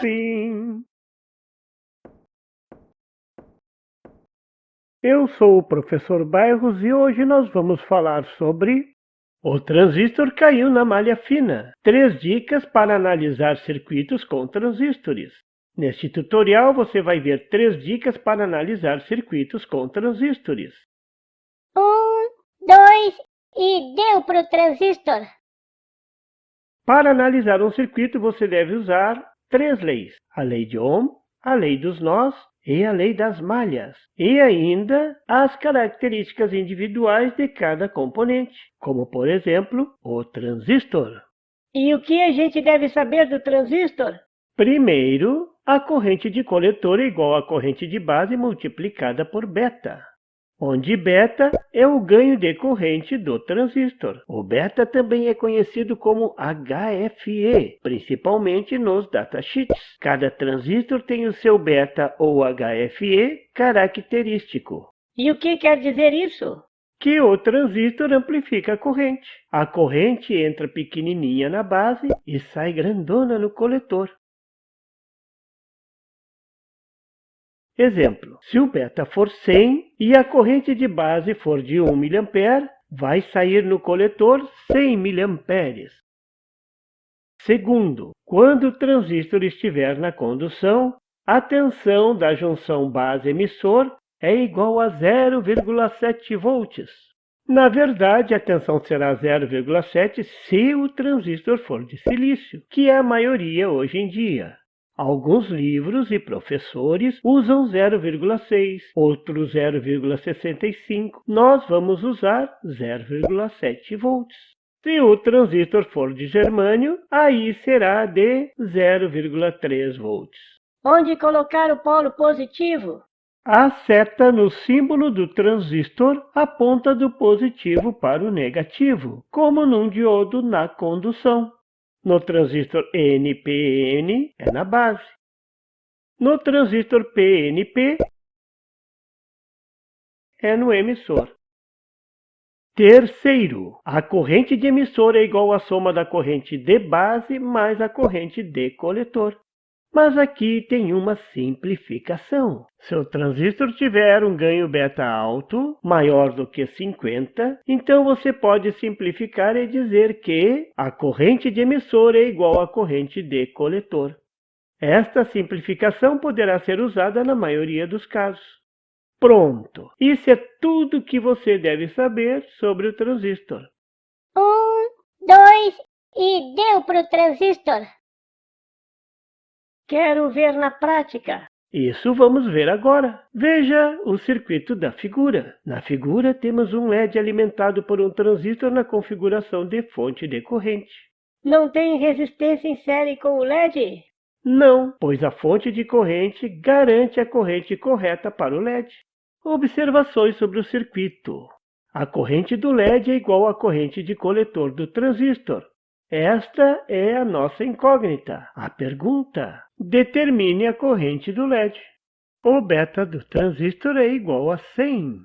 Fim. Eu sou o professor Bairros e hoje nós vamos falar sobre o transistor caiu na malha fina. 3 dicas para analisar circuitos com transistores. Neste tutorial você vai ver 3 dicas para analisar circuitos com transistores. 1, 2 e deu para o transistor. Para analisar um circuito você deve usar 3 leis: a lei de Ohm, a lei dos nós e a lei das malhas, e ainda as características individuais de cada componente, como por exemplo, o transistor. E o que a gente deve saber do transistor? Primeiro, a corrente de coletor é igual à corrente de base multiplicada por beta, onde beta é o ganho de corrente do transistor. O beta também é conhecido como HFE, principalmente nos datasheets. Cada transistor tem o seu beta ou HFE característico. E o que quer dizer isso? Que o transistor amplifica a corrente. A corrente entra pequenininha na base e sai grandona no coletor. Exemplo: se o beta for 100 e a corrente de base for de 1 mA, vai sair no coletor 100 mA. Segundo, quando o transistor estiver na condução, a tensão da junção base-emissor é igual a 0,7 volts. Na verdade, a tensão será 0,7 se o transistor for de silício, que é a maioria hoje em dia. Alguns livros e professores usam 0,6, outros 0,65. Nós vamos usar 0,7 volts. Se o transistor for de germânio, aí será de 0,3 volts. Onde colocar o polo positivo? A seta no símbolo do transistor aponta do positivo para o negativo, como num diodo na condução. No transistor NPN é na base. No transistor PNP é no emissor. Terceiro, a corrente de emissor é igual à soma da corrente de base mais a corrente de coletor. Mas aqui tem uma simplificação. Se o transistor tiver um ganho beta alto, maior do que 50, então você pode simplificar e dizer que a corrente de emissor é igual à corrente de coletor. Esta simplificação poderá ser usada na maioria dos casos. Pronto! Isso é tudo que você deve saber sobre o transistor. 1, 2 e deu para o transistor. Quero ver na prática. Isso vamos ver agora. Veja o circuito da figura. Na figura temos um LED alimentado por um transistor na configuração de fonte de corrente. Não tem resistência em série com o LED? Não, pois a fonte de corrente garante a corrente correta para o LED. Observações sobre o circuito. A corrente do LED é igual à corrente de coletor do transistor. Esta é a nossa incógnita. A pergunta: determine a corrente do LED. O beta do transistor é igual a 100.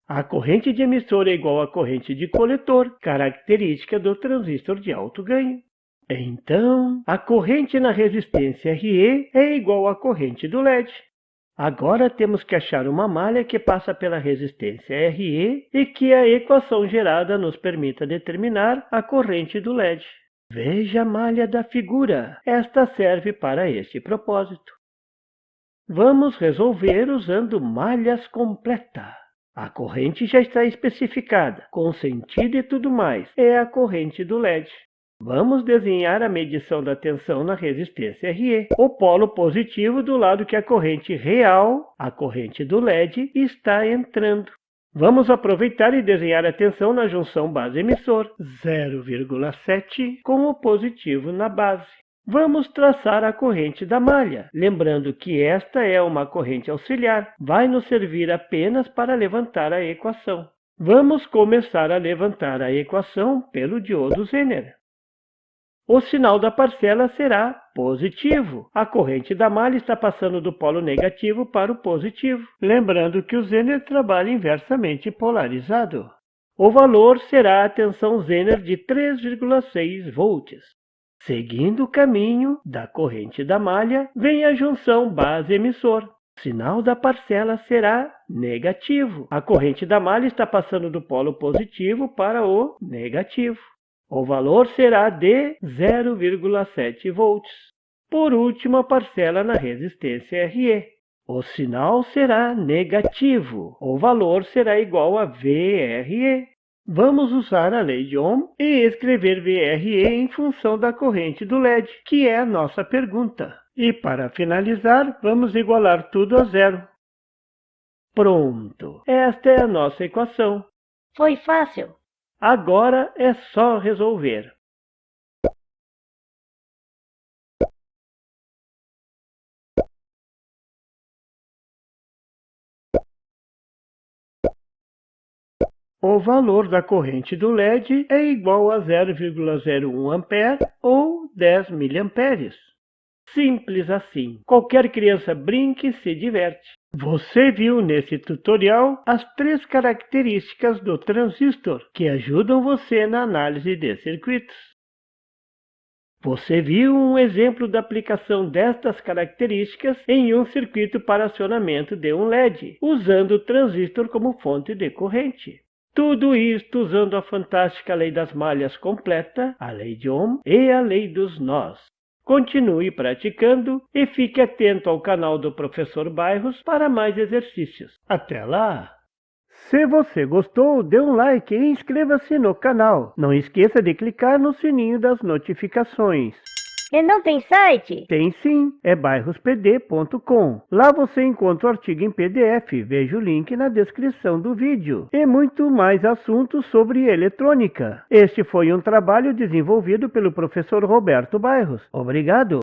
A corrente de emissor é igual à corrente de coletor, característica do transistor de alto ganho. Então, a corrente na resistência RE é igual à corrente do LED. Agora temos que achar uma malha que passa pela resistência RE e que a equação gerada nos permita determinar a corrente do LED. Veja a malha da figura. Esta serve para este propósito. Vamos resolver usando malhas completa. A corrente já está especificada, com sentido e tudo mais. É a corrente do LED. Vamos desenhar a medição da tensão na resistência RE. O polo positivo do lado que a corrente real, a corrente do LED, está entrando. Vamos aproveitar e desenhar a tensão na junção base-emissor, 0,7, com o positivo na base. Vamos traçar a corrente da malha, lembrando que esta é uma corrente auxiliar, vai nos servir apenas para levantar a equação. Vamos começar a levantar a equação pelo diodo Zener. O sinal da parcela será positivo. A corrente da malha está passando do polo negativo para o positivo. Lembrando que o Zener trabalha inversamente polarizado. O valor será a tensão Zener de 3,6 volts. Seguindo o caminho da corrente da malha, vem a junção base-emissor. O sinal da parcela será negativo. A corrente da malha está passando do polo positivo para o negativo. O valor será de 0,7 volts. Por último, a parcela na resistência RE. O sinal será negativo. O valor será igual a VRE. Vamos usar a lei de Ohm e escrever VRE em função da corrente do LED, que é a nossa pergunta. E para finalizar, vamos igualar tudo a zero. Pronto! Esta é a nossa equação. Foi fácil. Agora é só resolver. O valor da corrente do LED é igual a 0,01 ampere ou 10 miliamperes. Simples assim. Qualquer criança brinque e se diverte. Você viu nesse tutorial as 3 características do transistor que ajudam você na análise de circuitos. Você viu um exemplo da aplicação destas características em um circuito para acionamento de um LED, usando o transistor como fonte de corrente. Tudo isto usando a fantástica lei das malhas completa, a lei de Ohm e a lei dos nós. Continue praticando e fique atento ao canal do Professor Bairros para mais exercícios. Até lá! Se você gostou, dê um like e inscreva-se no canal. Não esqueça de clicar no sininho das notificações. E não tem site? Tem sim, é bairrospd.com. Lá você encontra o artigo em PDF, veja o link na descrição do vídeo. E muito mais assuntos sobre eletrônica. Este foi um trabalho desenvolvido pelo professor Roberto Bairros. Obrigado!